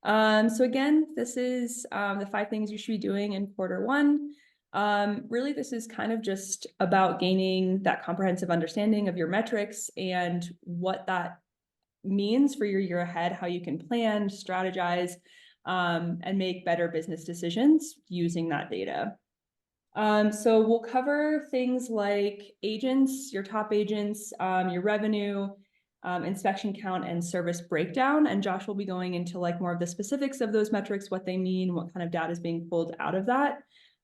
So again, this is the 5 things you should be doing in quarter 1. Really, this is kind of just about gaining that comprehensive understanding of your metrics and what that means for your year ahead, how you can plan, strategize, and make better business decisions using that data. So we'll cover things like agents, your top agents, your revenue, inspection count, and service breakdown. And Josh will be going into like more of the specifics of those metrics, what they mean, what kind of data is being pulled out of that.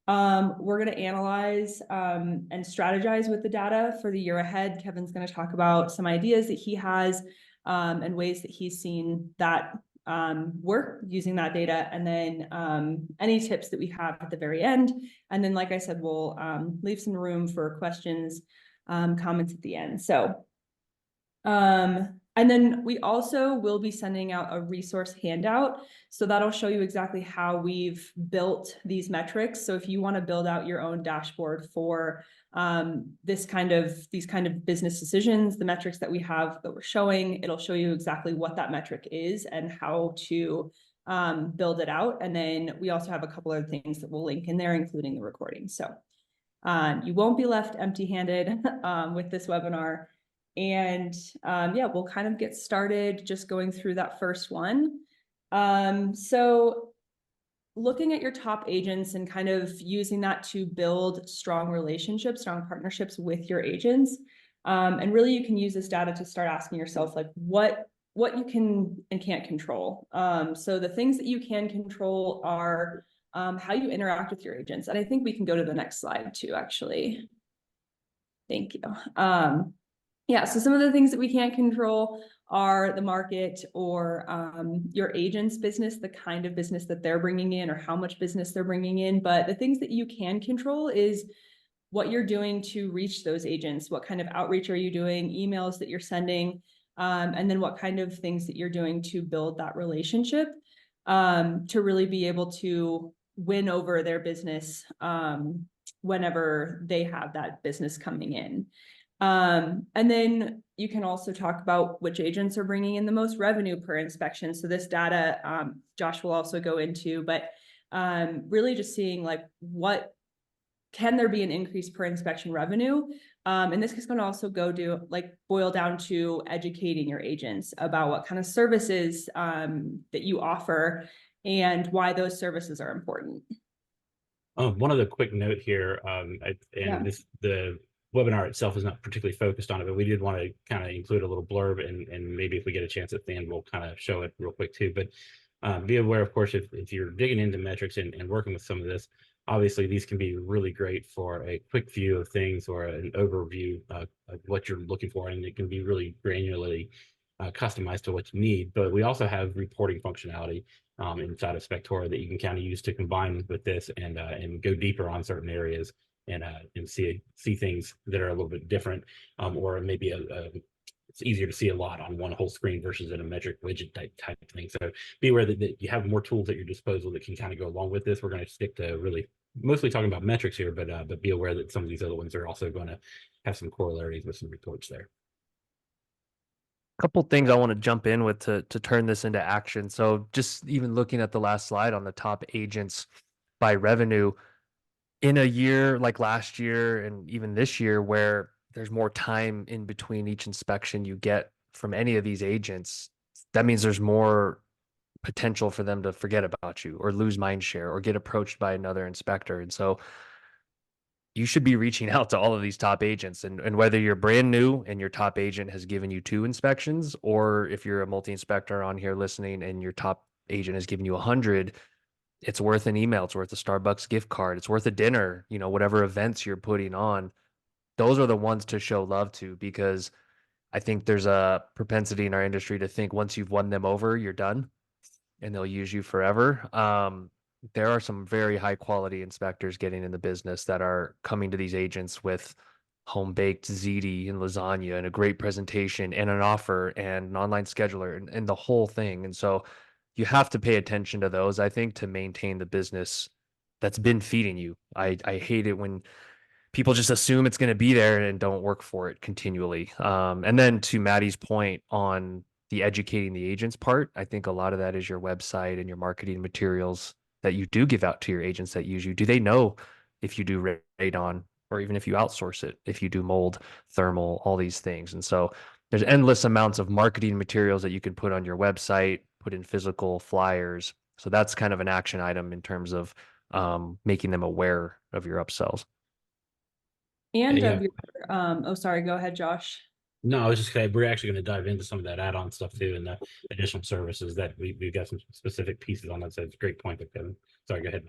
We're going to analyze and strategize with the data for the year ahead. Kevin's going to talk about some ideas that he has and ways that he's seen that work using that data, and then any tips that we have at the very end. And then, like I said, we'll leave some room for questions, comments at the end. So, and then we also will be sending out a resource handout. So that'll show you exactly how we've built these metrics. So if you want to build out your own dashboard for these kind of business decisions, the metrics that we have that we're showing, it'll show you exactly what that metric is and how to build it out. And then we also have a couple other things that we'll link in there, including the recording. So you won't be left empty-handed with this webinar. And yeah, we'll kind of get started just going through that first one. So looking at your top agents and kind of using that to build strong relationships, strong partnerships with your agents. And really you can use this data to start asking yourself like what you can and can't control. So the things that you can control are how you interact with your agents. And I think we can go to the next slide too, actually. Thank you. Yeah, so some of the things that we can't control are the market or your agent's business, the kind of business that they're bringing in or how much business they're bringing in. But the things that you can control is what you're doing to reach those agents. What kind of outreach are you doing, emails that you're sending, and then what kind of things that you're doing to build that relationship to really be able to win over their business whenever they have that business coming in. And then you can also talk about which agents are bringing in the most revenue per inspection. So this data, Josh will also go into, but really just seeing like what can there be an increase per inspection revenue? And this is going to also boil down to educating your agents about what kind of services that you offer and why those services are important. One other quick note here, the webinar itself is not particularly focused on it, but we did want to kind of include a little blurb, and maybe if we get a chance at the end, we'll kind of show it real quick too. But be aware, of course, if you're digging into metrics and working with some of this, obviously these can be really great for a quick view of things or an overview of what you're looking for, and it can be really granularly customized to what you need. But we also have reporting functionality inside of Spectora that you can kind of use to combine with this and go deeper on certain areas and see things that are a little bit different, or maybe it's easier to see a lot on one whole screen versus in a metric widget type thing. So be aware that you have more tools at your disposal that can kind of go along with this. We're going to stick to really mostly talking about metrics here, but be aware that some of these other ones are also going to have some corollaries with some reports there. Couple things I want to jump in with to turn this into action. So just even looking at the last slide on the top agents by revenue, in a year like last year and even this year where there's more time in between each inspection you get from any of these agents, that means there's more potential for them to forget about you or lose mind share or get approached by another inspector. And so you should be reaching out to all of these top agents, and whether you're brand new and your top agent has given you 2 inspections, or if you're a multi-inspector on here listening and your top agent has given you 100, it's worth an email. It's worth a Starbucks gift card. It's worth a dinner, whatever events you're putting on. Those are the ones to show love to, because I think there's a propensity in our industry to think once you've won them over, you're done and they'll use you forever. There are some very high quality inspectors getting in the business that are coming to these agents with home baked ziti and lasagna and a great presentation and an offer and an online scheduler and the whole thing. And so you have to pay attention to those, I think, to maintain the business that's been feeding you. I hate it when people just assume it's going to be there and don't work for it continually. And then to Maddie's point on the educating the agents part. I think a lot of that is your website and your marketing materials that you do give out to your agents that use you. Do they know if you do radon, or even if you outsource it, if you do mold, thermal, all these things? And so there's endless amounts of marketing materials that you can put on your website, put in physical flyers. So that's kind of an action item in terms of making them aware of your upsells. And Yeah. of your, oh, sorry, go ahead, Josh. No, I was just saying we're actually going to dive into some of that add-on stuff too, and the additional services that we've got some specific pieces on that. So it's a great point, Kevin. Sorry, go ahead.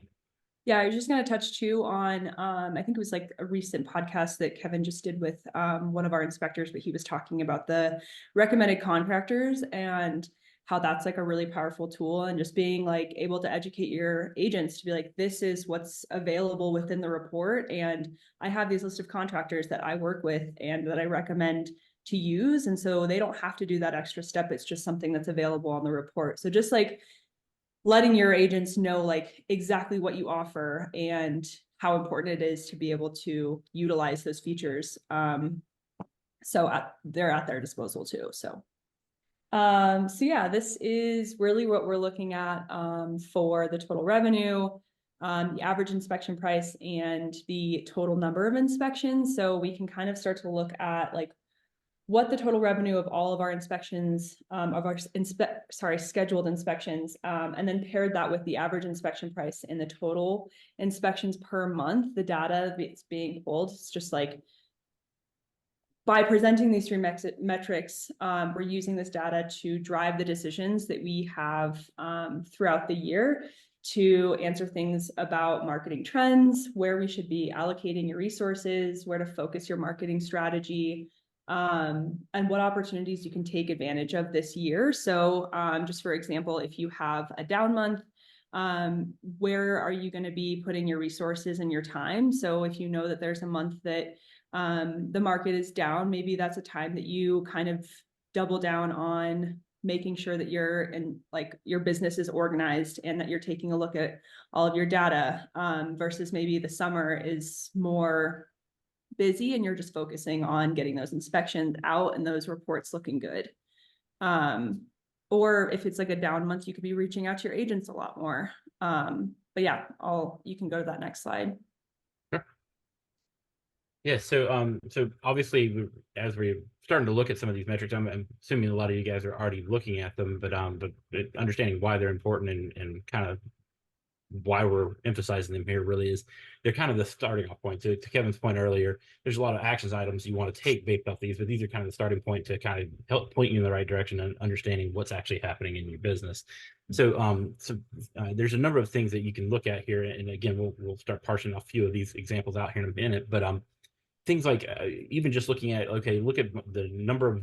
Yeah, I was just going to touch too on, I think it was like a recent podcast that Kevin just did with one of our inspectors, but he was talking about the recommended contractors and how that's like a really powerful tool, and just being like able to educate your agents to be like, this is what's available within the report. And I have these list of contractors that I work with and that I recommend to use. And so they don't have to do that extra step. It's just something that's available on the report. So just like letting your agents know like exactly what you offer and how important it is to be able to utilize those features. They're at their disposal too. So yeah, this is really what we're looking at for the total revenue, the average inspection price, and the total number of inspections. So we can kind of start to look at like what the total revenue of all of our inspections, of our scheduled inspections, and then paired that with the average inspection price and the total inspections per month. The data that's being pulled, it's just like by presenting these three metrics, we're using this data to drive the decisions that we have throughout the year to answer things about marketing trends, where we should be allocating your resources, where to focus your marketing strategy, and what opportunities you can take advantage of this year. So just for example, if you have a down month, where are you going to be putting your resources and your time? So if you know that there's a month that the market is down, maybe that's a time that you kind of double down on making sure that your business is organized and that you're taking a look at all of your data, versus maybe the summer is more busy and you're just focusing on getting those inspections out and those reports looking good. Or if it's like a down month, you could be reaching out to your agents a lot more. But yeah, you can go to that next slide. Sure. Yeah, so obviously, as we're starting to look at some of these metrics, I'm assuming a lot of you guys are already looking at them, but understanding why they're important and kind of why we're emphasizing them here really is they're kind of the starting off point. To Kevin's point earlier, there's a lot of actions items you want to take based off these, but these are kind of the starting point to kind of help point you in the right direction and understanding what's actually happening in your business. So there's a number of things that you can look at here, and again, we'll start parsing a few of these examples out here in a minute, but things like even just looking at, okay, look at the number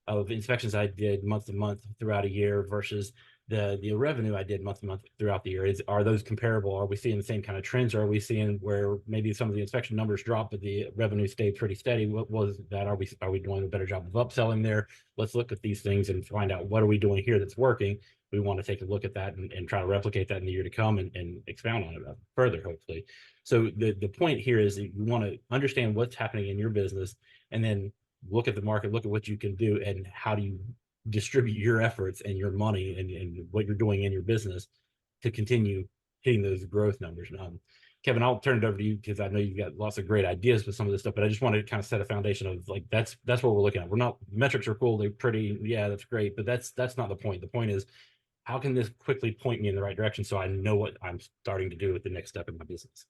of inspections I did month to month throughout a year versus the revenue I did month to month throughout the year. Are those comparable? Are we seeing the same kind of trends? Or are we seeing where maybe some of the inspection numbers drop, but the revenue stayed pretty steady? What was that? Are we doing a better job of upselling there? Let's look at these things and find out what are we doing here that's working. We want to take a look at that and try to replicate that in the year to come and expound on it further, hopefully. So the point here is that you want to understand what's happening in your business and then look at the market, look at what you can do, and how do you distribute your efforts and your money and what you're doing in your business to continue hitting those growth numbers. Kevin, I'll turn it over to you because I know you've got lots of great ideas with some of this stuff, but I just want to kind of set a foundation of like, that's what we're looking at. We're not, metrics are cool. They're pretty. Yeah, that's great. But that's not the point. The point is, how can this quickly point me in the right direction so I know what I'm starting to do with the next step in my business?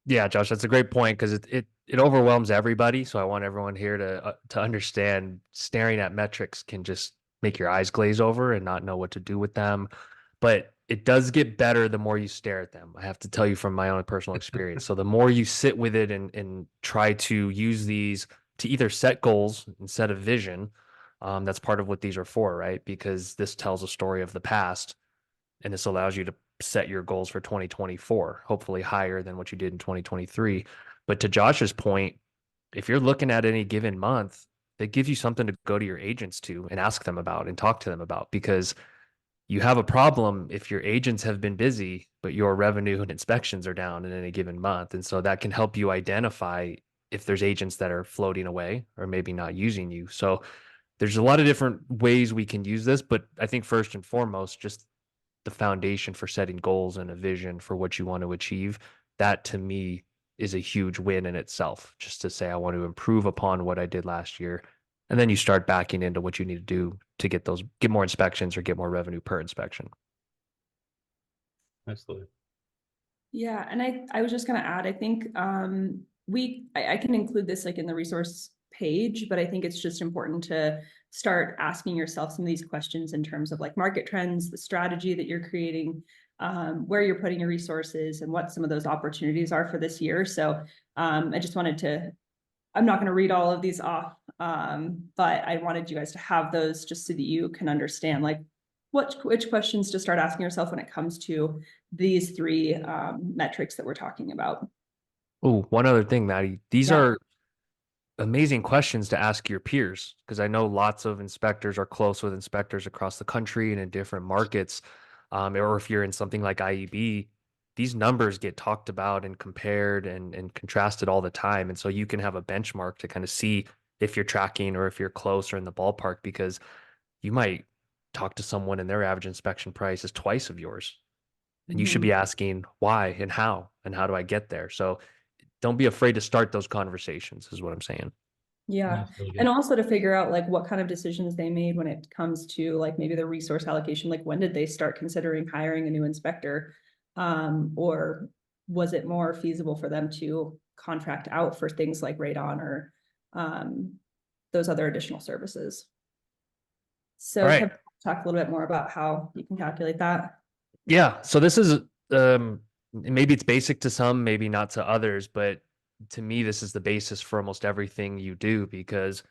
Yeah, Josh, that's a great point because it overwhelms everybody. So I want everyone here to understand staring at metrics can just make your eyes glaze over and not know what to do with them. But it does get better the more you stare at them. I have to tell you from my own personal experience. So the more you sit with it and try to use these to either set goals and set a vision, that's part of what these are for, right? Because this tells a story of the past and this allows you to set your goals for 2024, hopefully higher than what you did in 2023. But to Josh's point, if you're looking at any given month, that gives you something to go to your agents to and ask them about and talk to them about, because you have a problem if your agents have been busy, but your revenue and inspections are down in any given month. And so that can help you identify if there's agents that are floating away or maybe not using you. So there's a lot of different ways we can use this, but I think first and foremost, just the foundation for setting goals and a vision for what you want to achieve. That to me is a huge win in itself, just to say, I want to improve upon what I did last year. And then you start backing into what you need to do to get more inspections or get more revenue per inspection. Absolutely. Yeah, and I was just gonna add, I think I can include this like in the resource page, but I think it's just important to start asking yourself some of these questions in terms of like market trends, the strategy that you're creating, where you're putting your resources and what some of those opportunities are for this year. So I just wanted to, I'm not going to read all of these off, but I wanted you guys to have those just so that you can understand like which questions to start asking yourself when it comes to these three metrics that we're talking about. Oh, one other thing, Maddie. These Yeah. are amazing questions to ask your peers, because I know lots of inspectors are close with inspectors across the country and in different markets. Or if you're in something like IEB, these numbers get talked about and compared and contrasted all the time. And so you can have a benchmark to kind of see if you're tracking or if you're close or in the ballpark, because you might talk to someone and their average inspection price is twice of yours. And you should be asking why and how do I get there? So don't be afraid to start those conversations, is what I'm saying. Yeah. And also to figure out like what kind of decisions they made when it comes to like maybe the resource allocation, like when did they start considering hiring a new inspector? Or was it more feasible for them to contract out for things like radon or those other additional services? So All right. can I talk a little bit more about how you can calculate that? Yeah. So this is maybe it's basic to some, maybe not to others, but to me, this is the basis for almost everything you do, because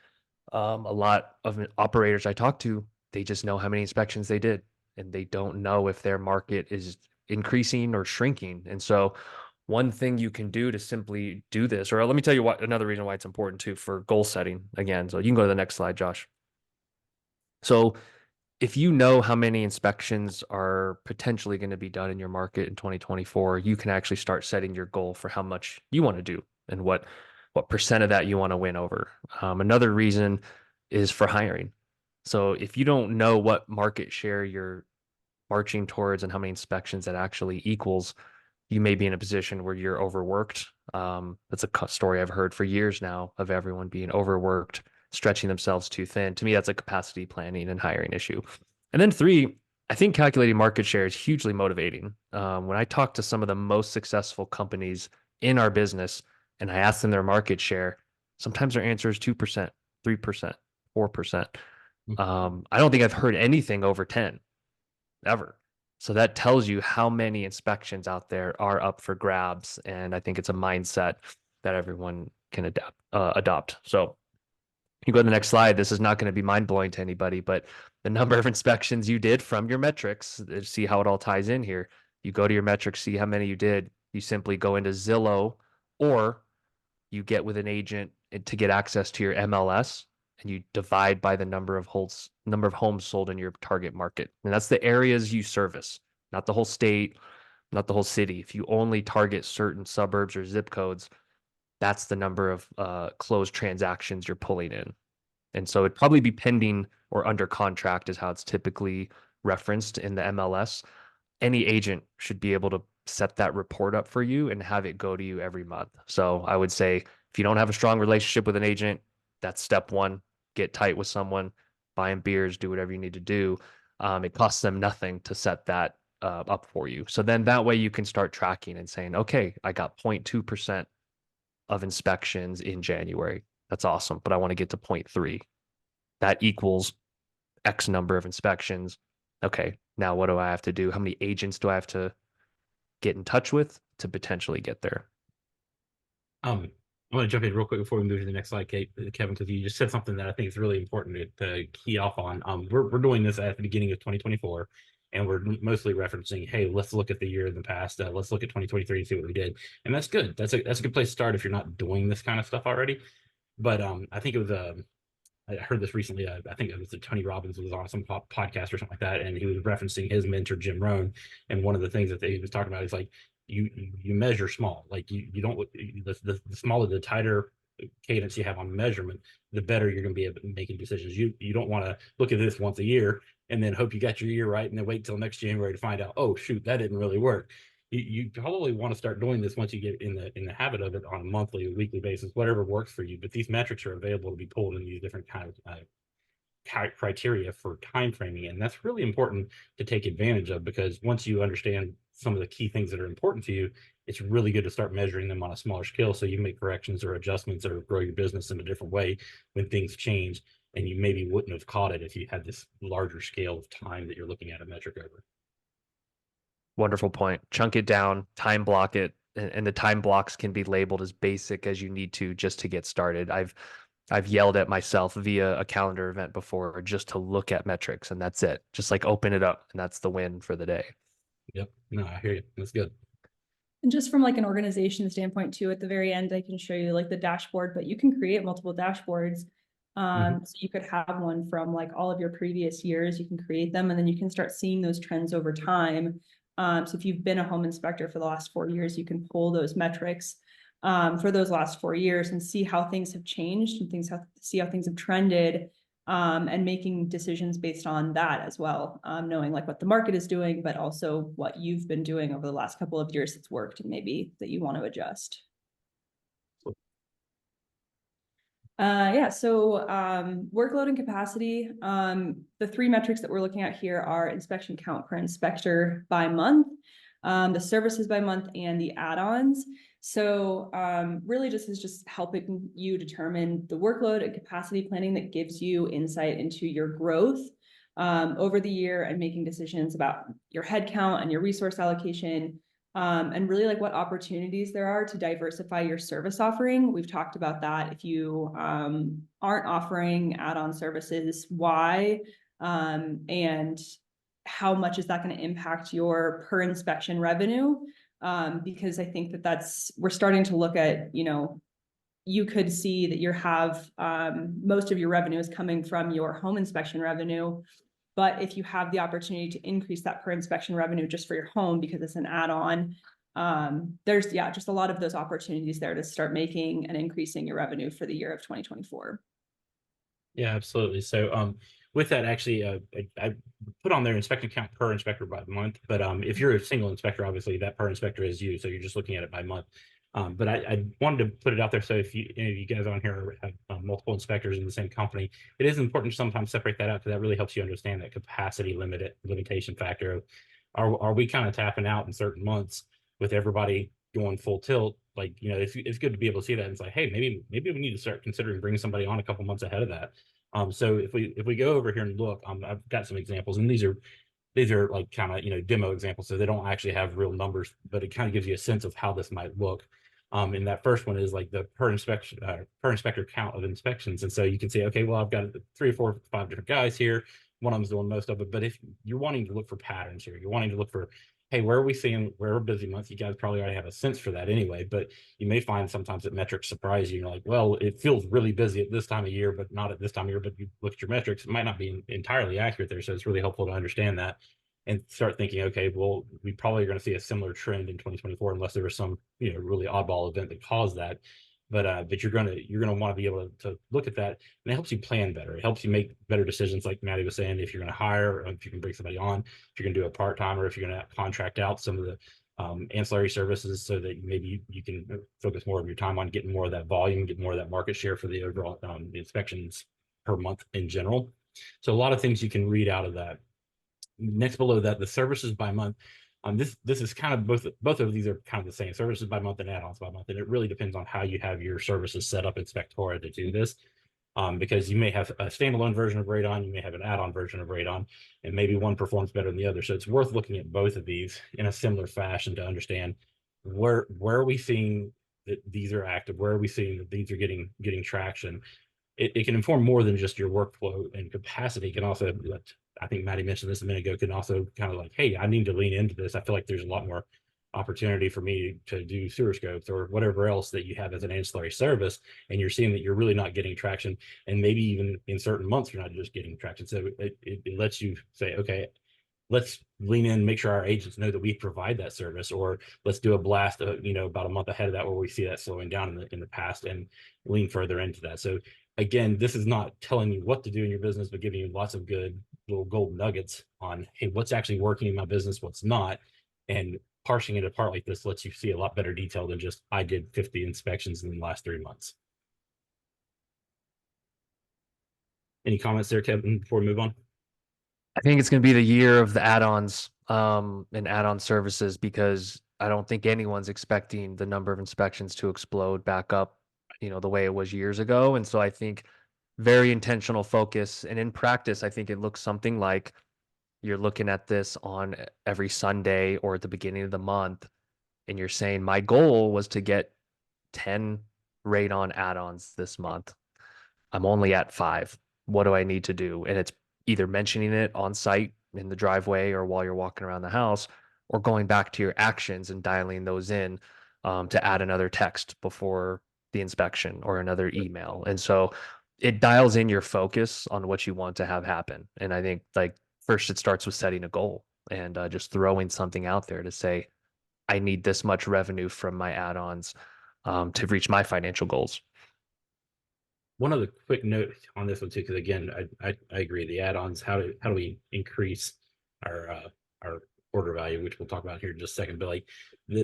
a lot of operators I talk to, they just know how many inspections they did, and they don't know if their market is increasing or shrinking. And so one thing you can do to simply do this, or let me tell you what, another reason why it's important too for goal setting again. So you can go to the next slide, Josh. So if you know how many inspections are potentially going to be done in your market in 2024, you can actually start setting your goal for how much you want to do and what percent of that you want to win over. Another reason is for hiring. So if you don't know what market share you're marching towards and how many inspections that actually equals, you may be in a position where you're overworked. That's a story I've heard for years now of everyone being overworked, stretching themselves too thin. To me, that's a capacity planning and hiring issue. And then three, I think calculating market share is hugely motivating. When I talk to some of the most successful companies in our business and I ask them their market share, sometimes their answer is 2%, 3%, 4%. I don't think I've heard anything over 10 ever. So that tells you how many inspections out there are up for grabs. And I think it's a mindset that everyone can adopt. So you go to the next slide. This is not going to be mind blowing to anybody, but the number of inspections you did from your metrics, see how it all ties in here. You go to your metrics, see how many you did. You simply go into Zillow, or you get with an agent to get access to your MLS, and you divide by the number of homes sold in your target market. And that's the areas you service, not the whole state, not the whole city. If you only target certain suburbs or zip codes, that's the number of closed transactions you're pulling in. And so it'd probably be pending or under contract is how it's typically referenced in the MLS. Any agent should be able to set that report up for you and have it go to you every month. So I would say if you don't have a strong relationship with an agent, that's step one. Get tight with someone, buy them beers, do whatever you need to do. It costs them nothing to set that up for you. So then that way you can start tracking and saying, okay, I got 0.2% of inspections in January. That's awesome, but I want to get to 0.3. That equals X number of inspections. Okay, now what do I have to do? How many agents do I have to get in touch with to potentially get there? I want to jump in real quick before we move to the next slide, Kevin, because you just said something that I think is really important to key off on. We're doing this at the beginning of 2024, and we're mostly referencing, hey, let's look at the year in the past. Let's look at 2023 and see what we did, and that's good. That's a good place to start if you're not doing this kind of stuff already. But I think it was I heard this recently. I think it was Tony Robbins was on some podcast or something like that, and he was referencing his mentor Jim Rohn. And one of the things that he was talking about is like you measure small. Like you don't the smaller, the tighter cadence you have on measurement, the better you're going to be able to making decisions. You don't want to look at this once a year and then hope you got your year right and then wait till next January to find out, oh shoot, that didn't really work. You probably want to start doing this once you get in the habit of it on a monthly or weekly basis, whatever works for you. But these metrics are available to be pulled in these different kind of criteria for time framing, and that's really important to take advantage of, because once you understand some of the key things that are important to you, it's really good to start measuring them on a smaller scale so you make corrections or adjustments or grow your business in a different way when things change, and you maybe wouldn't have caught it if you had this larger scale of time that you're looking at a metric over. Wonderful point. Chunk it down, time block it, and the time blocks can be labeled as basic as you need to just to get started. I've yelled at myself via a calendar event before just to look at metrics, and that's it. Just like open it up, and that's the win for the day. Yep. No, I hear you. That's good. And just from like an organization standpoint too, at the very end, I can show you like the dashboard, but you can create multiple dashboards. So you could have one from like all of your previous years, you can create them, and then you can start seeing those trends over time. So if you've been a home inspector for the last 4 years, you can pull those metrics for those last 4 years and see how things have changed and see how things have trended, and making decisions based on that as well, knowing like what the market is doing, but also what you've been doing over the last couple of years that's worked and maybe that you want to adjust. Yeah, so workload and capacity. The 3 metrics that we're looking at here are inspection count per inspector by month, the services by month, and the add-ons. So really this is just helping you determine the workload and capacity planning that gives you insight into your growth over the year, and making decisions about your headcount and your resource allocation, and really like what opportunities there are to diversify your service offering. We've talked about that. If you aren't offering add-on services, why, and how much is that going to impact your per inspection revenue? Because I think we're starting to look at, you could see that you have most of your revenue is coming from your home inspection revenue. But if you have the opportunity to increase that per inspection revenue just for your home because it's an add-on, there's just a lot of those opportunities there to start making and increasing your revenue for the year of 2024. Yeah, absolutely. So with that, actually, I put on there inspection count per inspector by month. But if you're a single inspector, obviously that per inspector is you. So you're just looking at it by month. But I wanted to put it out there. So if any of you guys on here have multiple inspectors in the same company, it is important to sometimes separate that out, because that really helps you understand that capacity limitation factor of are we kind of tapping out in certain months with everybody going full tilt? Like, it's good to be able to see that and it's like, hey, maybe we need to start considering bringing somebody on a couple months ahead of that. So if we go over here and look, I've got some examples, and these are like kind of demo examples, so they don't actually have real numbers, but it kind of gives you a sense of how this might look. And that first one is like the per inspector count of inspections, and so you can see, okay, well, I've got 3 or 4 or 5 different guys here. One of them's doing most of it, but if you're wanting to look for patterns here, you're wanting to look for, hey, where are busy months? You guys probably already have a sense for that anyway, but you may find sometimes that metrics surprise you. You're like, well, it feels really busy at this time of year, but not at this time of year. But you look at your metrics, it might not be entirely accurate there. So it's really helpful to understand that and start thinking, okay, well, we probably are going to see a similar trend in 2024, unless there was some, really oddball event that caused that. But you're gonna want to be able to look at that, and it helps you plan better. It helps you make better decisions, like Maddie was saying, if you're going to hire, or if you can bring somebody on, if you're going to do a part-time, or if you're going to contract out some of the ancillary services, so that maybe you can focus more of your time on getting more of that volume, get more of that market share for the overall the inspections per month in general. So a lot of things you can read out of that. Next below that, the services by month. This is kind of both of these are kind of the same, services by month and add-ons by month, and it really depends on how you have your services set up in Spectora to do this. Because you may have a standalone version of Radon, you may have an add-on version of Radon, and maybe one performs better than the other. So it's worth looking at both of these in a similar fashion to understand where are we seeing that these are active, where are we seeing that these are getting traction. It can inform more than just your workflow and capacity. It can also, I think Maddie mentioned this a minute ago, can also kind of like, hey, I need to lean into this. I feel like there's a lot more opportunity for me to do sewer scopes or whatever else that you have as an ancillary service, and you're seeing that you're really not getting traction, and maybe even in certain months you're not just getting traction. So it lets you say, okay, let's lean in, make sure our agents know that we provide that service, or let's do a blast, about a month ahead of that where we see that slowing down in the past and lean further into that. So again, this is not telling you what to do in your business, but giving you lots of good little gold nuggets on, hey, what's actually working in my business, what's not, and parsing it apart like this lets you see a lot better detail than just I did 50 inspections in the last 3 months. Any comments there, Kevin, before we move on? I think it's going to be the year of the add-ons and add-on services, because I don't think anyone's expecting the number of inspections to explode back up, the way it was years ago. And so I think very intentional focus. And in practice, I think it looks something like you're looking at this on every Sunday or at the beginning of the month, and you're saying, my goal was to get 10 radon add-ons this month. I'm only at 5. What do I need to do? And it's either mentioning it on site in the driveway or while you're walking around the house, or going back to your actions and dialing those in to add another text before the inspection or another email. And so it dials in your focus on what you want to have happen. And I think, like, first it starts with setting a goal and just throwing something out there to say, I need this much revenue from my add-ons to reach my financial goals. One other quick note on this one too, because again, I agree. The add-ons, how do we increase our order value, which we'll talk about here in just a second. But like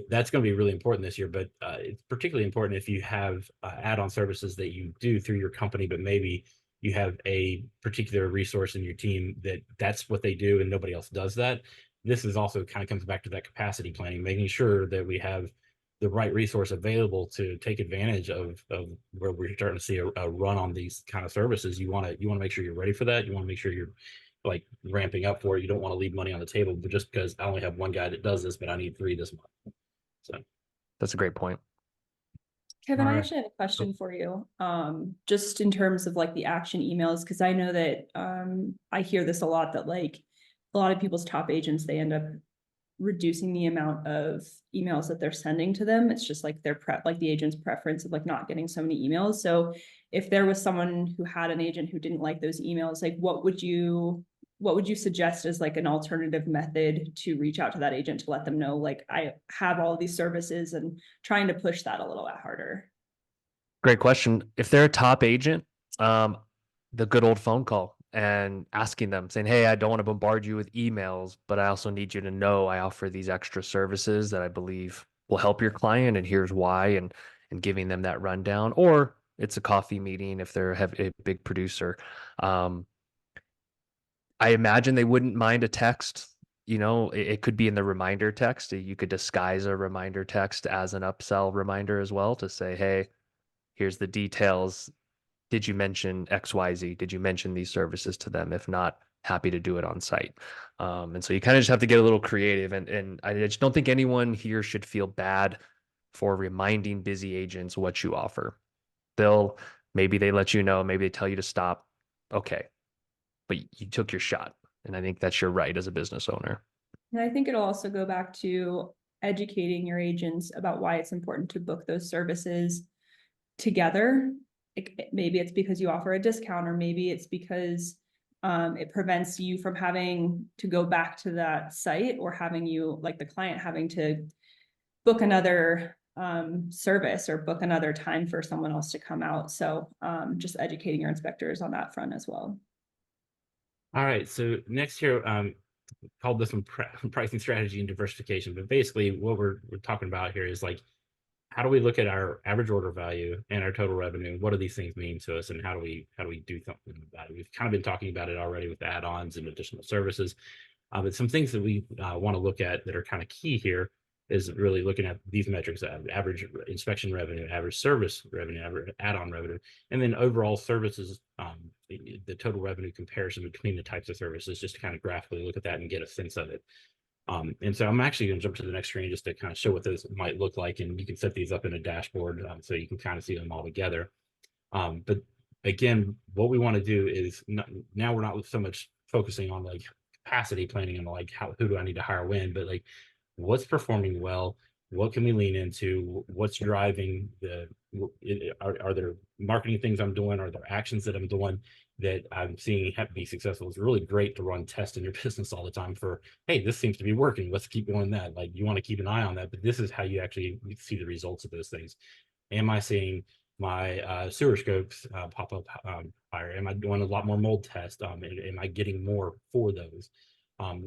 that's going to be really important this year. But it's particularly important if you have add-on services that you do through your company, but maybe you have a particular resource in your team that's what they do and nobody else does that. This is also kind of comes back to that capacity planning, making sure that we have the right resource available to take advantage of where we're starting to see a run on these kind of services. You want to make sure you're ready for that. You want to make sure you're like ramping up for it. You don't want to leave money on the table, but just because I only have one guy that does this, but I need 3 this month. So that's a great point. Kevin, I actually have a question for you. Just in terms of like the action emails, because I know that I hear this a lot, that like a lot of people's top agents, they end up reducing the amount of emails that they're sending to them. It's just like like the agent's preference of like not getting so many emails. So if there was someone who had an agent who didn't like those emails, like what would you suggest as like an alternative method to reach out to that agent to let them know, like, I have all of these services, and trying to push that a little bit harder? Great question. If they're a top agent, the good old phone call and asking them, saying, hey, I don't want to bombard you with emails, but I also need you to know I offer these extra services that I believe will help your client, and here's why, and giving them that rundown. Or it's a coffee meeting if they're a big producer. I imagine they wouldn't mind a text. It could be in the reminder text. You could disguise a reminder text as an upsell reminder as well, to say, hey, here's the details. Did you mention XYZ? Did you mention these services to them? If not, happy to do it on site. And so you kind of just have to get a little creative. And I just don't think anyone here should feel bad for reminding busy agents what you offer. Maybe they let you know, maybe they tell you to stop. Okay, but you took your shot. And I think that's your right as a business owner. And I think it'll also go back to educating your agents about why it's important to book those services together. Maybe it's because you offer a discount, or maybe it's because it prevents you from having to go back to that site, or having you, like the client, having to book another service or book another time for someone else to come out. So just educating your inspectors on that front as well. all right, so next here, called this one pricing strategy and diversification. But basically what we're talking about here is like, how do we look at our average order value and our total revenue? What do these things mean to us, and how do we do something about it? We've kind of been talking about it already with add-ons and additional services, but some things that we want to look at that are kind of key here is really looking at these metrics: average inspection revenue, average service revenue, average add-on revenue, and then overall services, the total revenue comparison between the types of services, just to kind of graphically look at that and get a sense of it. And so I'm actually going to jump to the next screen just to kind of show what those might look like, and you can set these up in a dashboard so you can kind of see them all together. But again, what we want to do is now we're not so much focusing on like capacity planning and like who do I need to hire when, but like what's performing well, what can we lean into, what's driving are there marketing things I'm doing, are there actions that I'm doing that I'm seeing have be successful. It's really great to run tests in your business all the time for, hey, this seems to be working. Let's keep doing that. Like you want to keep an eye on that, but this is how you actually see the results of those things. Am I seeing my sewer scopes pop up higher? Am I doing a lot more mold tests? Am I getting more for those?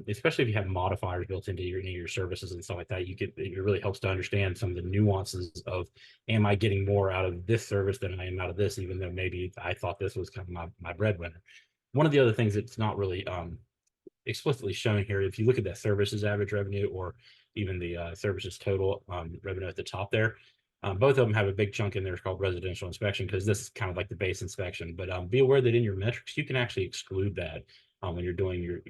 Especially if you have modifiers built into your services and stuff like that, it really helps to understand some of the nuances of, am I getting more out of this service than I am out of this, even though maybe I thought this was kind of my breadwinner. One of the other things that's not really explicitly shown here, if you look at that services average revenue or even the services total revenue at the top there, both of them have a big chunk in there called residential inspection, because this is kind of like the base inspection. But be aware that in your metrics, you can actually exclude that when you're doing your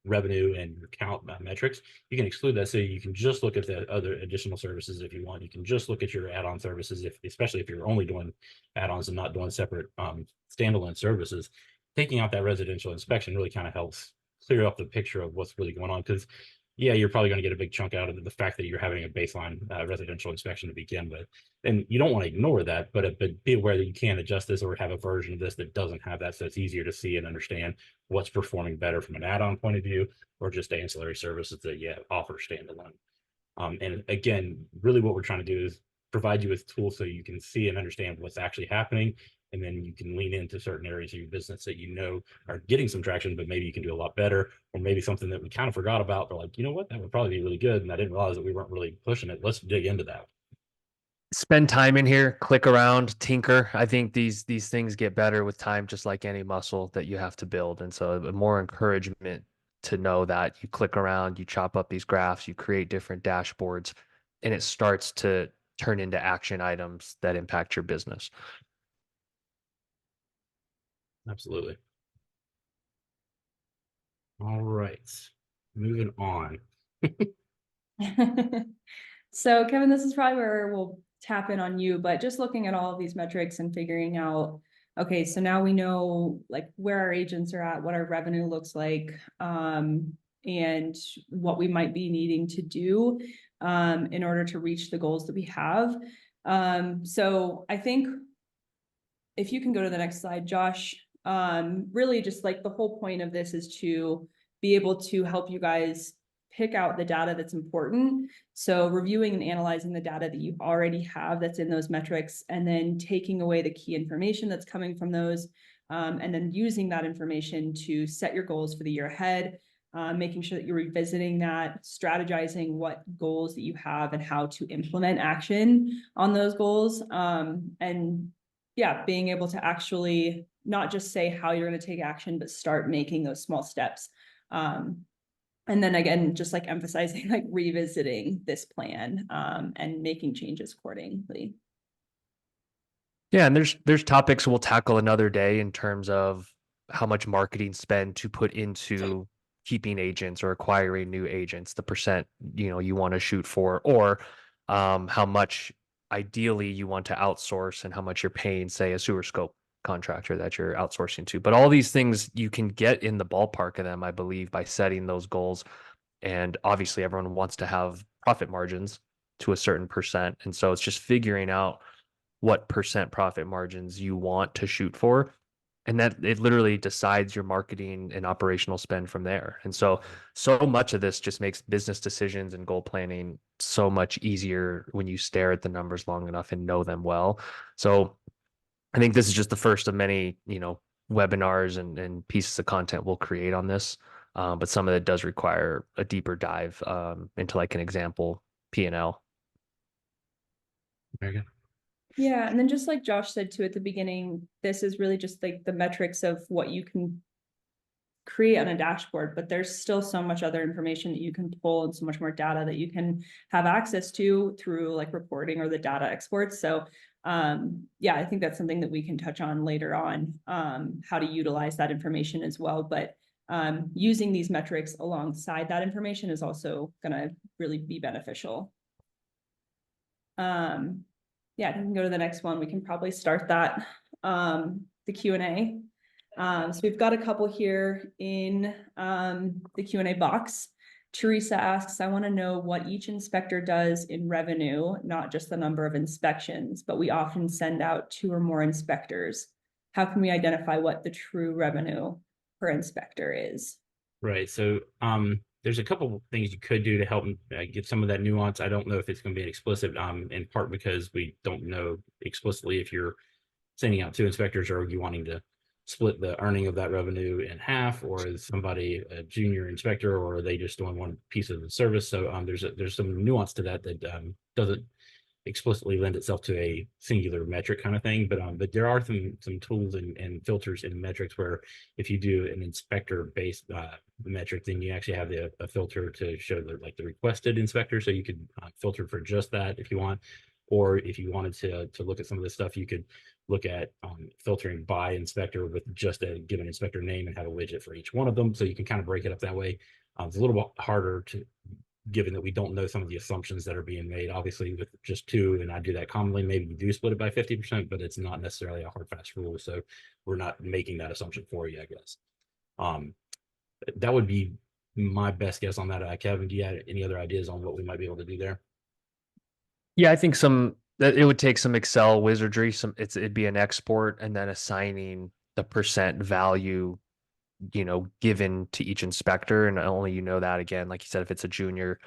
revenue and your count metrics. You can exclude that, so you can just look at the other additional services if you want. You can just look at your add-on services, especially if you're only doing add-ons and not doing separate standalone services. Taking out that residential inspection really kind of helps clear up the picture of what's really going on, because yeah, you're probably going to get a big chunk out of the fact that you're having a baseline residential inspection to begin with. And you don't want to ignore that, but be aware that you can adjust this or have a version of this that doesn't have that, so it's easier to see and understand what's performing better from an add-on point of view, or just ancillary services that you offer standalone. And again, really what we're trying to do is provide you with tools so you can see and understand what's actually happening, and then you can lean into certain areas of your business that you know are getting some traction, but maybe you can do a lot better, or maybe something that we kind of forgot about, but like, you know what, that would probably be really good, and I didn't realize that we weren't really pushing it. Let's dig into that. Spend time in here, click around, tinker. I think these things get better with time, just like any muscle that you have to build. And so more encouragement to know that you click around, you chop up these graphs, you create different dashboards, and it starts to turn into action items that impact your business. Absolutely. All right, moving on. So Kevin, this is probably where we'll tap in on you, but just looking at all of these metrics and figuring out, okay, so now we know like where our agents are at, what our revenue looks like, and what we might be needing to do in order to reach the goals that we have. So I think if you can go to the next slide, Josh, really just like the whole point of this is to be able to help you guys pick out the data that's important. So reviewing and analyzing the data that you already have that's in those metrics, and then taking away the key information that's coming from those, and then using that information to set your goals for the year ahead, making sure that you're revisiting that, strategizing what goals that you have and how to implement action on those goals. And yeah, being able to actually not just say how you're going to take action, but start making those small steps. And then again, just like emphasizing, like revisiting this plan and making changes accordingly. Yeah, and there's topics we'll tackle another day in terms of how much marketing spend to put into keeping agents or acquiring new agents, the percent you want to shoot for, or how much ideally you want to outsource and how much you're paying, say, a sewer scope contractor that you're outsourcing to. But all these things you can get in the ballpark of them, I believe, by setting those goals. And obviously, everyone wants to have profit margins to a certain percent, and so it's just figuring out what percent profit margins you want to shoot for, and that it literally decides your marketing and operational spend from there. And so much of this just makes business decisions and goal planning so much easier when you stare at the numbers long enough and know them well. So I think this is just the first of many webinars and pieces of content we'll create on this, but some of it does require a deeper dive into like an example P&L. Very good. Yeah, and then just like Josh said too at the beginning, this is really just like the metrics of what you can create on a dashboard, but there's still so much other information that you can pull and so much more data that you can have access to through like reporting or the data exports. So yeah, I think that's something that we can touch on later on, how to utilize that information as well. But using these metrics alongside that information is also going to really be beneficial. Yeah, I can go to the next one. We can probably start that, the Q&A. So we've got a couple here in the Q&A box. Teresa asks, I want to know what each inspector does in revenue, not just the number of inspections, but we often send out 2 or more inspectors. how can we identify what the true revenue per inspector is? Right. So there's a couple of things you could do to help get some of that nuance. I don't know if it's going to be explicit, in part because we don't know explicitly if you're sending out two inspectors or are you wanting to split the earning of that revenue in half, or is somebody a junior inspector, or are they just doing one piece of the service? So there's some nuance to that that doesn't explicitly lend itself to a singular metric kind of thing, but there are some tools and filters in metrics where if you do an inspector based metric, then you actually have a filter to show the requested inspector, so you could filter for just that if you want. Or if you wanted to look at some of this stuff, you could look at filtering by inspector with just a given inspector name and have a widget for each one of them, so you can kind of break it up that way. It's a little bit harder to, given that we don't know some of the assumptions that are being made. Obviously, with just two, and I do that commonly, maybe you do split it by 50%, but it's not necessarily a hard, fast rule. So we're not making that assumption for you, I guess. That would be my best guess on that. Kevin, do you have any other ideas on what we might be able to do there? Yeah, I think that it would take some Excel wizardry. It'd be an export and then assigning the percent value, given to each inspector. And only that again, like you said, if it's a junior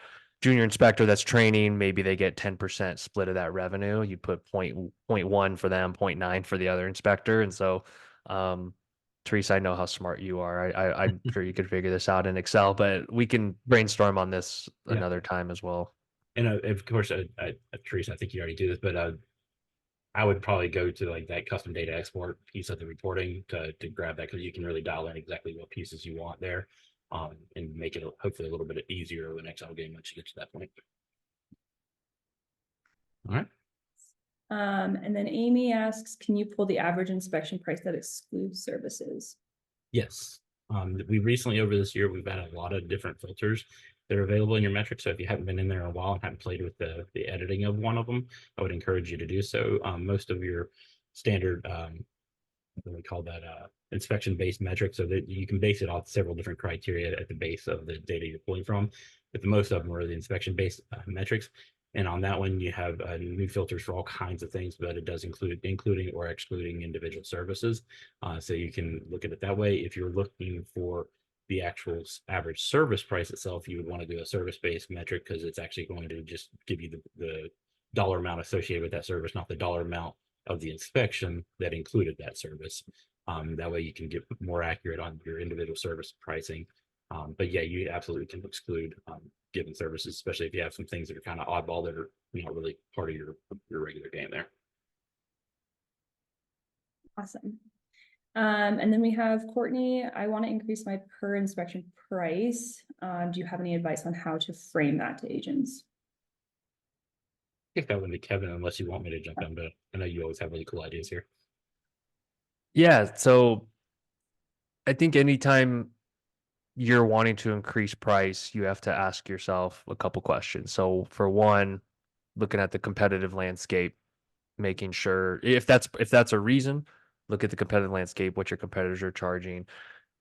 inspector that's training, maybe they get 10% split of that revenue. You put point one for them, 0.9 for the other inspector. And so, Teresa, I know how smart you are. I'm sure you could figure this out in Excel, but we can brainstorm on this another time as well. And of course, Teresa, I think you already do this, but I would probably go to that custom data export piece of the reporting to grab that, because you can really dial in exactly what pieces you want there, and make it hopefully a little bit easier with an Excel game once you get to that point. All right. And then Amy asks, can you pull the average inspection price that excludes services? Yes. We recently, over this year, we've had a lot of different filters that are available in your metrics. So if you haven't been in there in a while and haven't played with the editing of one of them, I would encourage you to do so. Most of your standard, what do we call that, inspection-based metrics, so that you can base it off several different criteria at the base of the data you're pulling from. But the most of them are the inspection-based metrics. And on that one, you have new filters for all kinds of things, but it does include including or excluding individual services. So you can look at it that way. If you're looking for the actual average service price itself, you would want to do a service-based metric, because it's actually going to just give you the dollar amount associated with that service, not the dollar amount of the inspection that included that service. That way you can get more accurate on your individual service pricing. But yeah, you absolutely can exclude given services, especially if you have some things that are kind of oddball that are not really part of your regular game there. Awesome. And then we have Courtney. I want to increase my per inspection price. Do you have any advice on how to frame that to agents? Kick that one to Kevin, unless you want me to jump in, but I know you always have really cool ideas here. Yeah, so I think anytime you're wanting to increase price, you have to ask yourself a couple questions. So for one, looking at the competitive landscape, making sure if that's a reason, look at the competitive landscape, what your competitors are charging.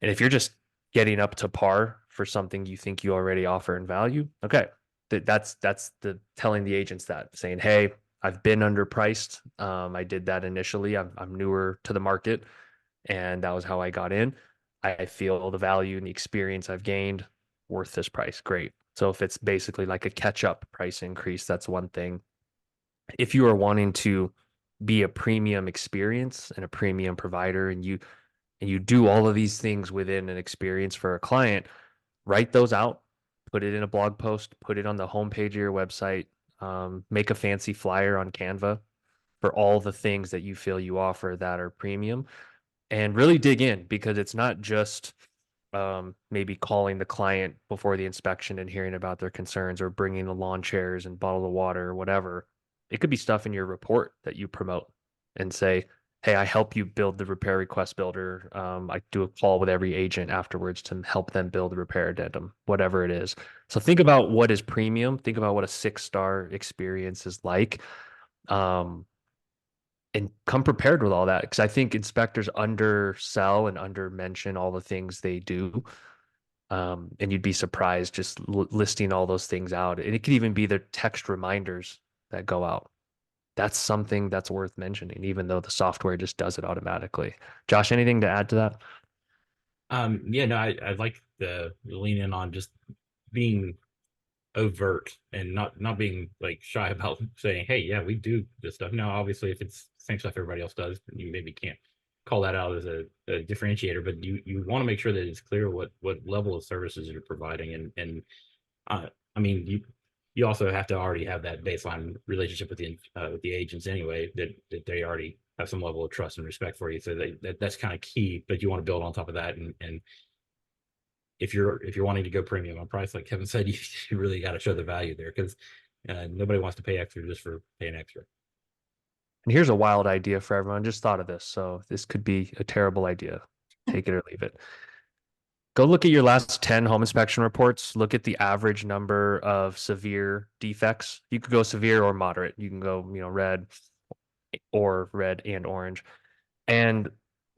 And if you're just getting up to par for something you think you already offer in value, okay. That's the telling the agents that, saying, hey, I've been underpriced. I did that initially. I'm newer to the market, and that was how I got in. I feel the value and the experience I've gained worth this price. Great. So if it's basically like a catch-up price increase, that's one thing. If you are wanting to be a premium experience and a premium provider, and you do all of these things within an experience for a client, write those out, put it in a blog post, put it on the homepage of your website, make a fancy flyer on Canva for all the things that you feel you offer that are premium, and really dig in, because it's not just maybe calling the client before the inspection and hearing about their concerns, or bringing the lawn chairs and bottle of water or whatever. It could be stuff in your report that you promote and say, hey, I help you build the repair request builder. I do a call with every agent afterwards to help them build a repair addendum, whatever it is. So think about what is premium. Think about what a 6-star experience is like. And come prepared with all that, because I think inspectors undersell and undermention all the things they do. And you'd be surprised just listing all those things out. And it could even be the text reminders that go out. that's something that's worth mentioning, even though the software just does it automatically. Josh, anything to add to that? Yeah, no, I like the lean in on just being overt and not being like shy about saying, hey, yeah, we do this stuff. Now, obviously, if it's the same stuff everybody else does, you maybe can't call that out as a differentiator, but you want to make sure that it's clear what level of services you're providing, uh, I mean, you also have to already have that baseline relationship with the agents anyway, that they already have some level of trust and respect for you. So that's kind of key, but you want to build on top of that. And if you're wanting to go premium on price, like Kevin said, you really got to show the value there, because nobody wants to pay extra just for paying extra. And here's a wild idea for everyone. Just thought of this. So this could be a terrible idea. Take it or leave it. Go look at your last 10 home inspection reports. Look at the average number of severe defects. You could go severe or moderate. You can go, red or red and orange. And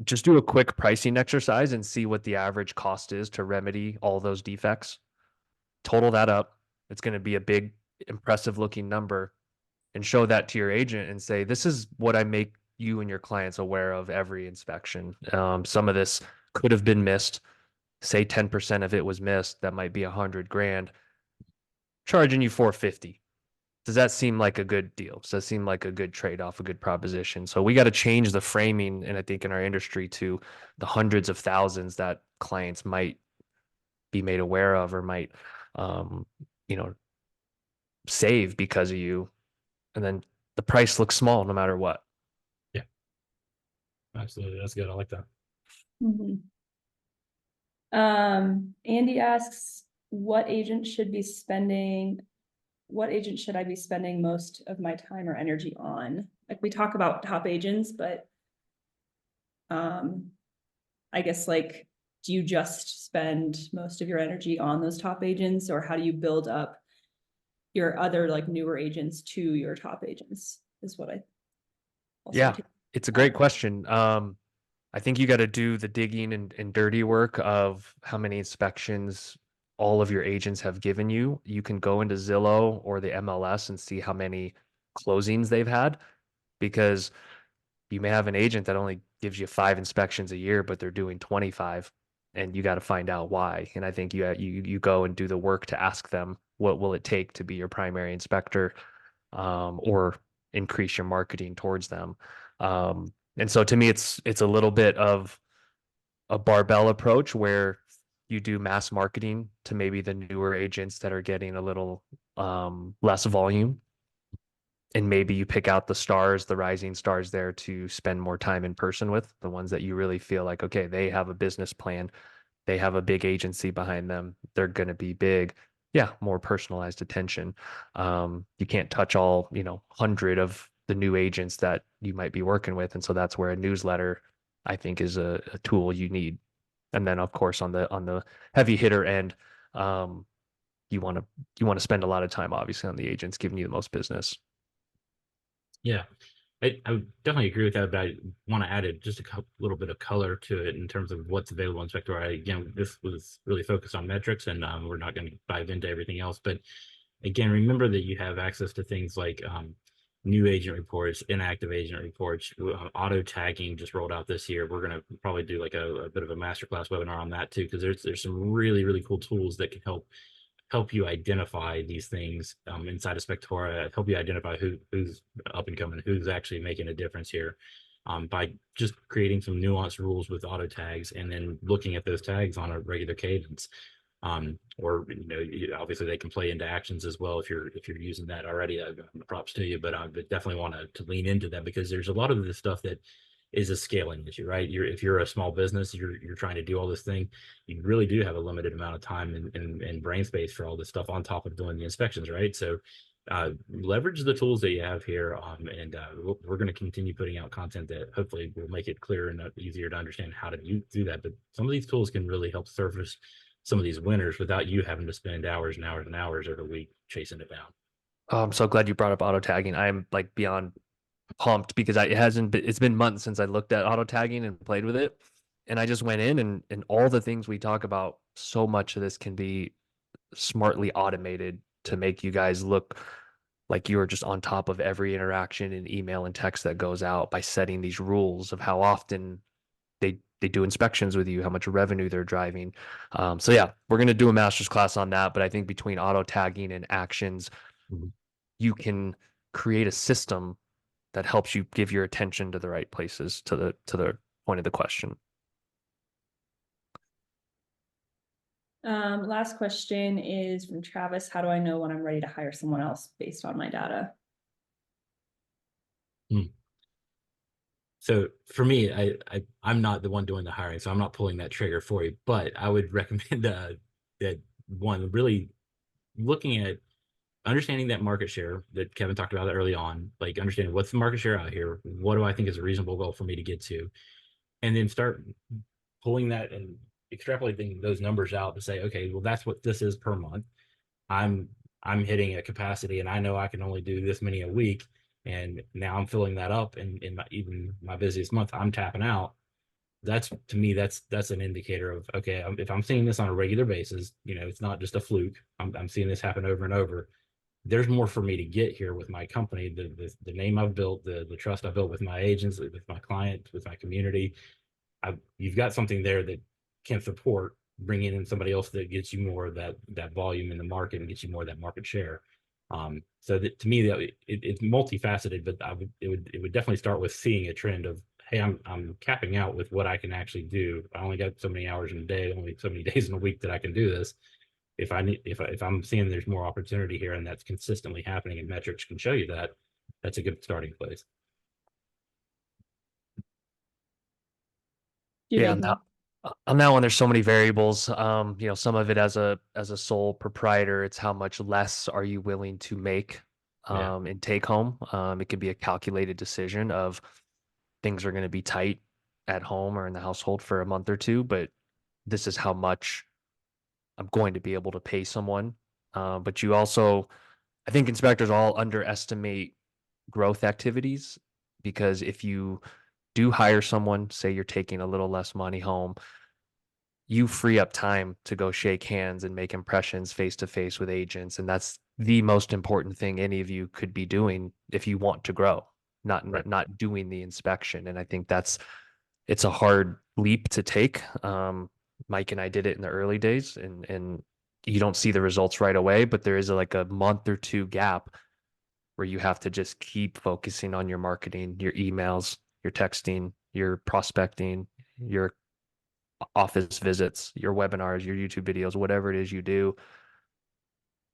just do a quick pricing exercise and see what the average cost is to remedy all those defects. Total that up. It's going to be a big, impressive looking number, and show that to your agent and say, this is what I make you and your clients aware of every inspection. Some of this could have been missed. Say 10% of it was missed. That might be 100 grand. Charging you 450. Does that seem like a good deal? Does that seem like a good trade-off, a good proposition? So we got to change the framing, and I think in our industry, to the hundreds of thousands that clients might be made aware of, or might, um, you know, save because of you. And then the price looks small no matter what. Yeah, absolutely. That's good. I like that. Mhm. Andy asks, what agent should I be spending most of my time or energy on? Like, we talk about top agents, but I guess, like, do you just spend most of your energy on those top agents, or how do you build up your other, like, newer agents to your top agents, is what I also Yeah, take. it's a great question. I think you got to do the digging and dirty work of how many inspections all of your agents have given you. You can go into Zillow or the MLS and see how many closings they've had, because you may have an agent that only gives you 5 inspections a year, but they're doing 25, and you got to find out why. And I think you go and do the work to ask them, what will it take to be your primary inspector, or increase your marketing towards them. And so to me, it's a little bit of a barbell approach, where you do mass marketing to maybe the newer agents that are getting a little less volume, and maybe you pick out the stars, the rising stars there, to spend more time in person with, the ones that you really feel like, okay, they have a business plan, they have a big agency behind them, they're going to be big. Yeah, more personalized attention. You can't touch all, 100 of the new agents that you might be working with. And so that's where a newsletter, I think, is a tool you need. And then of course on the heavy hitter end, um, you want to spend a lot of time obviously on the agents giving you the most business. Yeah, I would definitely agree with that, but I want to add just a little bit of color to it in terms of what's available in Spectora. Again, this was really focused on metrics, and we're not going to dive into everything else. But again, remember that you have access to things like new agent reports, inactive agent reports, auto tagging just rolled out this year. We're going to probably do like a bit of a masterclass webinar on that too, because there's some really cool tools that can help you identify these things inside of Spectora, help you identify who's up and coming, who's actually making a difference here, by just creating some nuanced rules with auto tags, and then looking at those tags on a regular cadence. Or obviously they can play into actions as well if you're using that already. Props to you, but I definitely want to lean into that, because there's a lot of this stuff that is a scaling issue, right? If you're a small business, you're trying to do all this thing, you really do have a limited amount of time and brain space for all this stuff on top of doing the inspections, right? So leverage the tools that you have here, and we're going to continue putting out content that hopefully will make it clearer and easier to understand how to do that. But some of these tools can really help surface some of these winners without you having to spend hours and hours and hours every week chasing it down. Oh, I'm so glad you brought up auto tagging. I'm like beyond pumped, because it's been months since I looked at auto tagging and played with it. And I just went in, and all the things we talk about, so much of this can be smartly automated to make you guys look like you're just on top of every interaction in email and text that goes out by setting these rules of how often they do inspections with you, how much revenue they're driving. So yeah, we're gonna do a master's class on that. But I think between auto tagging and actions, Mhm. you can create a system that helps you give your attention to the right places to the point of the question. Last question is from Travis. How do I know when I'm ready to hire someone else based on my data? Mm. So for me, I'm not the one doing the hiring, so I'm not pulling that trigger for you. But I would recommend that one really looking at understanding that market share that Kevin talked about early on, like understanding what's the market share out here, what do I think is a reasonable goal for me to get to, and then start pulling that and extrapolating those numbers out to say, okay, well, that's what this is per month. I'm I'm hitting a capacity and I know I can only do this many a week. And now I'm filling that up and in my, even my busiest month, I'm tapping out. That's to me, that's an indicator of, okay, if I'm seeing this on a regular basis, it's not just a fluke. I'm seeing this happen over and over. There's more for me to get here with my company, the name I've built, the trust I've built with my agents, with my clients, with my community. You've got something there that can support bringing in somebody else that gets you more of that volume in the market and gets you more of that market share. So that to me, that it's multifaceted, but it would definitely start with seeing a trend of, hey, I'm capping out with what I can actually do. I only got so many hours in a day, only so many days in a week that I can do this. If I'm seeing there's more opportunity here and that's consistently happening and metrics can show you that, that's a good starting place. Do you Yeah, have anything? on that one, there's so many variables. Some of it as a sole proprietor, it's how much less are you willing to make Yeah. in take home. It can be a calculated decision of things are going to be tight at home or in the household for a month or two, but this is how much I'm going to be able to pay someone. But you also, I think inspectors all underestimate growth activities because if you do hire someone, say you're taking a little less money home, you free up time to go shake hands and make impressions face to face with agents. And that's the most important thing any of you could be doing if you want to grow, not Right. not doing the inspection. And I think it's a hard leap to take. Mike and I did it in the early days, and you don't see the results right away, but there is like a month or two gap where you have to just keep focusing on your marketing, your emails, your texting, your prospecting, your office visits, your webinars, your YouTube videos, whatever it is you do.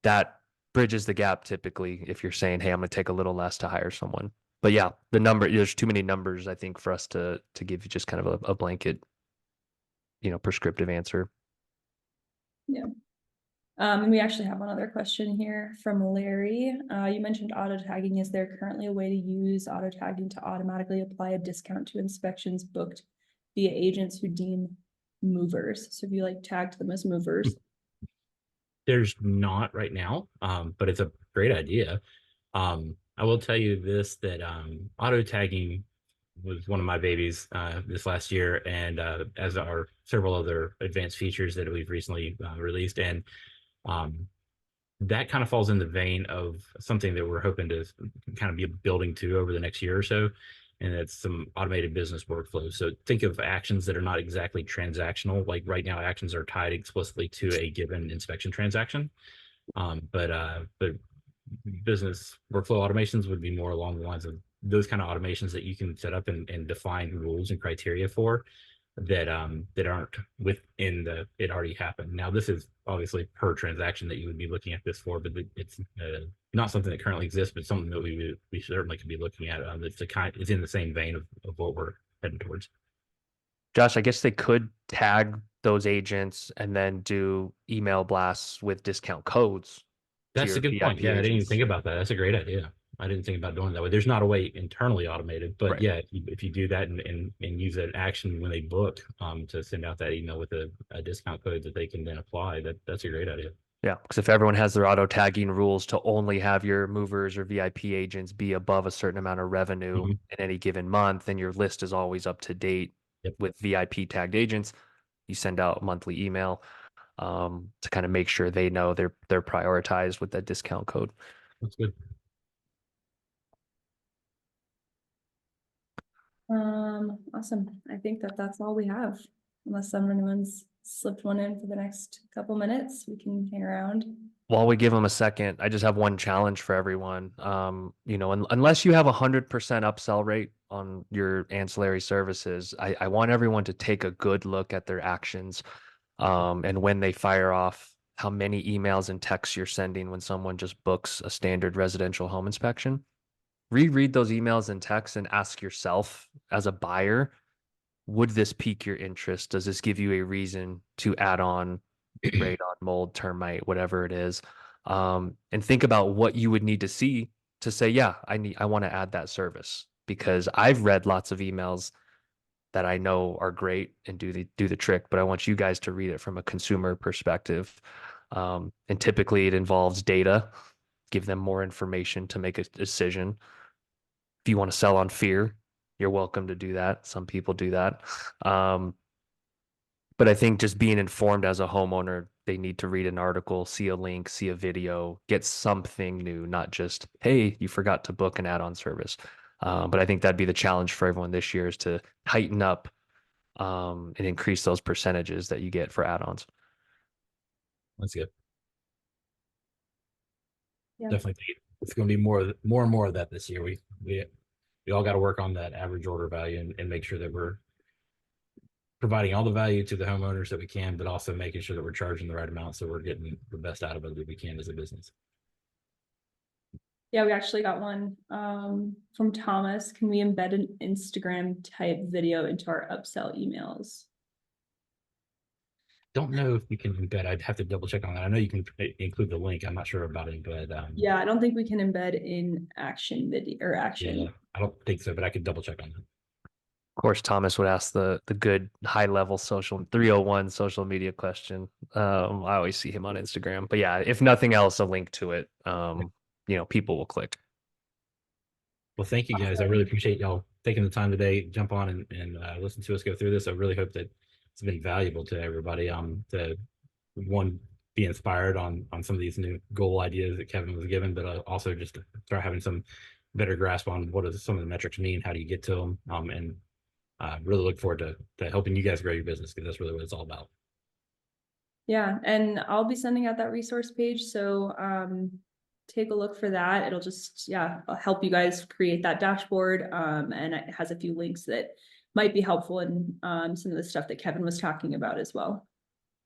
That bridges the gap typically if you're saying, hey, I'm going to take a little less to hire someone. But yeah, there's too many numbers, I think, for us to give you just kind of a blanket, prescriptive answer. Yeah. And we actually have one other question here from Larry. You mentioned auto tagging. Is there currently a way to use auto tagging to automatically apply a discount to inspections booked via agents who deem movers? So if you like tagged them as movers. There's not right now, but it's a great idea. I will tell you this, that auto tagging was one of my babies this last year, and as are several other advanced features that we've recently released. And um, that kind of falls in the vein of something that we're hoping to kind of be building to over the next year or so. And it's some automated business workflows. So think of actions that are not exactly transactional. Like right now, actions are tied explicitly to a given inspection transaction. But business workflow automations would be more along the lines of those kind of automations that you can set up and define rules and criteria for that aren't within the it already happened. Now this is obviously per transaction that you would be looking at this for, but it's not something that currently exists, but something that we certainly could be looking at. It's in the same vein of what we're heading towards. Josh, I guess they could tag those agents and then do email blasts with discount codes to That's a your good point. VIP Yeah, I didn't even agents. think about that. That's a great idea. I didn't think about doing it that way. There's not a way internally automated, but Right. yeah, if you do that and use an action when they book to send out that email with a discount code that they can then apply, that's a great idea. Yeah, because if everyone has their auto tagging rules to only have your movers or VIP agents be above a certain amount of revenue Mhm. in any given month, then your list is always up to date Yep, with VIP tagged agents. You send out a monthly email to kind of make sure they know they're prioritized with that discount code. that's good. Awesome. I think that that's all we have. Unless anyone's slipped one in for the next couple minutes, we can hang around. While we give them a second, I just have one challenge for everyone. Unless you have 100% upsell rate on your ancillary services, I want everyone to take a good look at their actions, and when they fire off, how many emails and texts you're sending when someone just books a standard residential home inspection. Reread those emails and texts and ask yourself as a buyer, would this pique your interest? Does this give you a reason to add on radon, mold, termite, whatever it is? And think about what you would need to see to say, yeah, I want to add that service, because I've read lots of emails that I know are great and do the trick, but I want you guys to read it from a consumer perspective. And typically it involves data, give them more information to make a decision. If you want to sell on fear, you're welcome to do that. Some people do that. But I think just being informed as a homeowner, they need to read an article, see a link, see a video, get something new, not just, hey, you forgot to book an add-on service. But I think that'd be the challenge for everyone this year, is to tighten up and increase those percentages that you get for add-ons. That's good. Yeah. Definitely think it's going to be more and more of that this year. We all got to work on that average order value and make sure that we're providing all the value to the homeowners that we can, but also making sure that we're charging the right amount so we're getting the best out of it that we can as a business. Yeah, we actually got one from Thomas. Can we embed an Instagram type video into our upsell emails? Don't know if you can embed. I'd have to double check on that. I know you can include the link. I'm not sure about it, but yeah, I don't think we can embed in action video or action. Yeah, I don't think so, but I could double check on that. Of course, Thomas would ask the good high level social 301 social media question. I always see him on Instagram, but yeah, if nothing else, a link to it. People will click. Well, thank you guys. I really appreciate y'all taking the time today, jump on and listen to us go through this. I really hope that it's been valuable to everybody. To one, be inspired on some of these new goal ideas that Kevin was given, but also just to start having some better grasp on what does some of the metrics mean, how do you get to them, and really look forward to helping you guys grow your business, because that's really what it's all about. Yeah, and I'll be sending out that resource page, so take a look for that. It'll just help you guys create that dashboard, and it has a few links that might be helpful in some of the stuff that Kevin was talking about as well.